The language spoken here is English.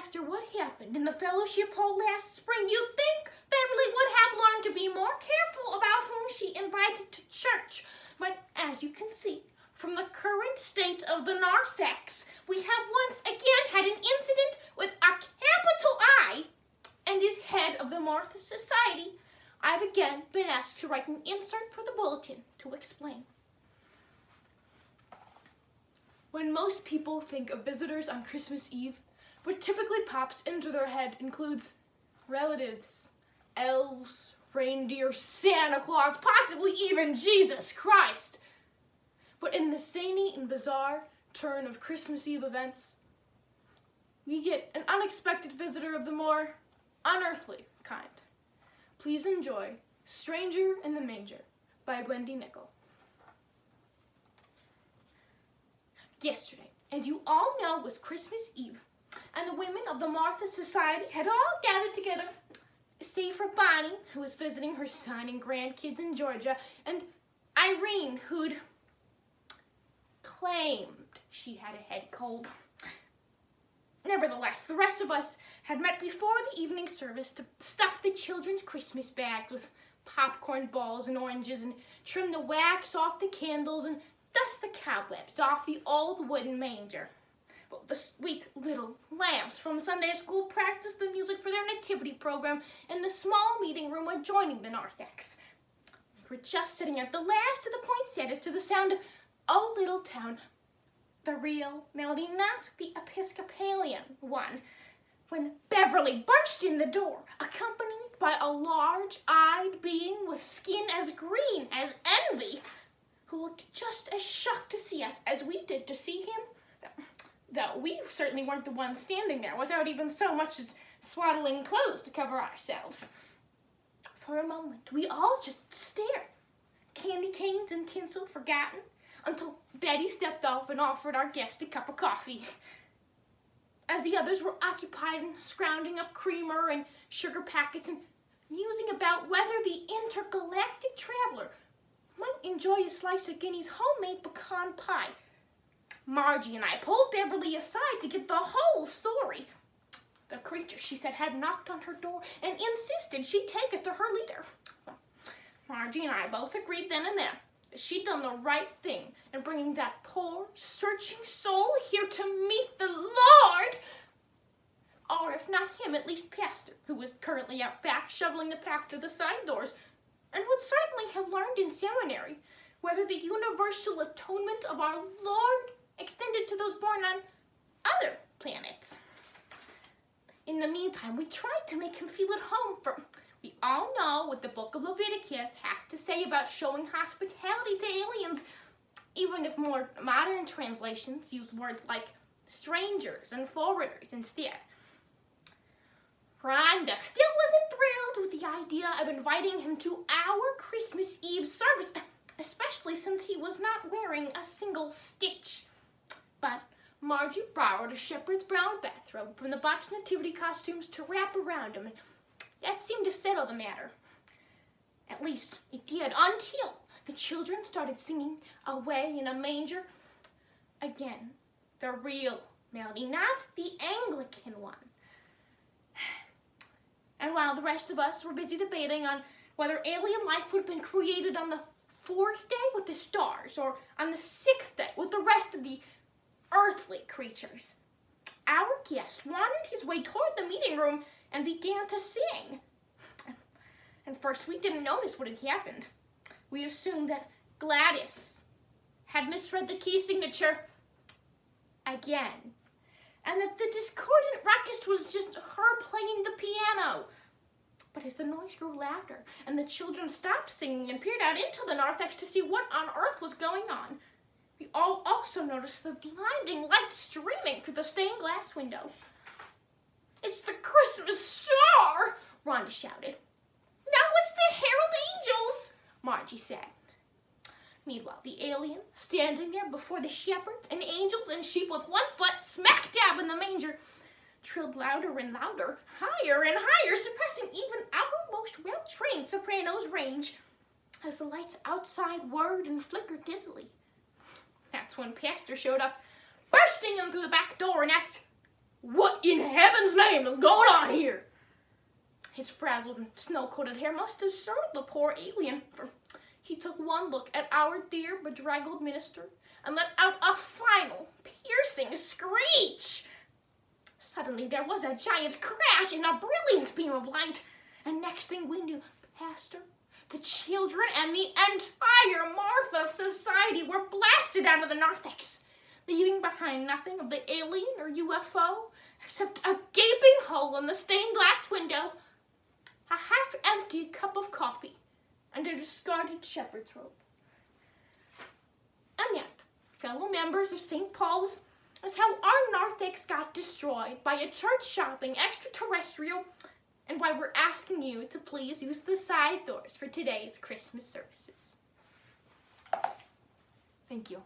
after what happened in the fellowship hall last spring, you'd think Beverly would have learned to be more careful about whom she invited to church. But as you can see, from the current state of the narthex, we have once again had an incident with a capital I and is head of the Martha Society. I've again been asked to write an insert for the bulletin to explain. When most people think of visitors on Christmas Eve, what typically pops into their head includes relatives, elves, reindeer, Santa Claus, possibly even Jesus Christ. But in the zany and bizarre turn of Christmas Eve events, we get an unexpected visitor of the more unearthly kind. Please enjoy Stranger in the Manger by Wendy Nikel. Yesterday, as you all know, was Christmas Eve, and the women of the Martha Society had all gathered together, save for Bonnie, who was visiting her son and grandkids in Georgia, and Irene, who'd claimed she had a head cold. Nevertheless, the rest of us had met before the evening service to stuff the children's Christmas bags with popcorn balls and oranges and trim the wax off the candles and dust the cobwebs off the old wooden manger. Well, the sweet little lambs from Sunday school practiced the music for their nativity program in the small meeting room adjoining the narthex. We were just sitting at the last of the poinsettias to the sound of "Oh Little Town," the real melody, not the Episcopalian one, when Beverly burst in the door, accompanied by a large-eyed being with skin as green as envy, who looked just as shocked to see us as we did to see him, though we certainly weren't the ones standing there without even so much as swaddling clothes to cover ourselves. For a moment, we all just stared, candy canes and tinsel forgotten, until Betty stepped off and offered our guest a cup of coffee. As the others were occupied in scrounging up creamer and sugar packets and musing about whether the intergalactic traveler might enjoy a slice of Guinea's homemade pecan pie, Margie and I pulled Beverly aside to get the whole story. The creature, she said, had knocked on her door and insisted she take it to her leader. Well, Margie and I both agreed then and there that she'd done the right thing in bringing that poor, searching soul here to meet the Lord. Or if not him, at least Pastor, who was currently out back shoveling the path to the side doors, and would certainly have learned in seminary whether the universal atonement of our Lord extended to those born on other planets. In the meantime, we tried to make him feel at home, for we all know what the book of Leviticus has to say about showing hospitality to aliens, even if more modern translations use words like strangers and foreigners instead. Rhonda still wasn't thrilled with the idea of inviting him to our Christmas Eve service, especially since he was not wearing a single stitch. But Margie borrowed a shepherd's brown bathrobe from the box nativity costumes to wrap around him, and that seemed to settle the matter. At least it did, until the children started singing "Away in a Manger" again. The real melody, not the Anglican one. And while the rest of us were busy debating on whether alien life would have been created on the 4th day with the stars or on the 6th day with the rest of the earthly creatures, our guest wandered his way toward the meeting room and began to sing. And first we didn't notice what had happened. We assumed that Gladys had misread the key signature again, and that the discordant ruckus was just her playing the piano. But as the noise grew louder and the children stopped singing and peered out into the narthex to see what on earth was going on, we all also noticed the blinding light streaming through the stained glass window. "It's the Christmas star!" Rhonda shouted. "Now it's the Herald Angels!" Margie said. Meanwhile, the alien, standing there before the shepherds and angels and sheep with one foot smack dab in the manger, trilled louder and louder, higher and higher, surpassing even our most well-trained soprano's range, as the lights outside whirred and flickered dizzily. That's when Pastor showed up, bursting in through the back door and asked, What in heaven's name is going on here? His frazzled and snow-coated hair must have startled the poor alien, for he took one look at our dear bedraggled minister and let out a final, piercing screech. Suddenly there was a giant crash and a brilliant beam of light, and next thing we knew, Pastor, the children, and the entire Martha Society were blasted out of the narthex, leaving behind nothing of the alien or UFO except a gaping hole in the stained glass window, a half-empty cup of coffee, and a discarded shepherd's robe. And yet, fellow members of St. Paul's, is how our narthex got destroyed by a church-shopping extraterrestrial, and why we're asking you to please use the side doors for today's Christmas services. Thank you.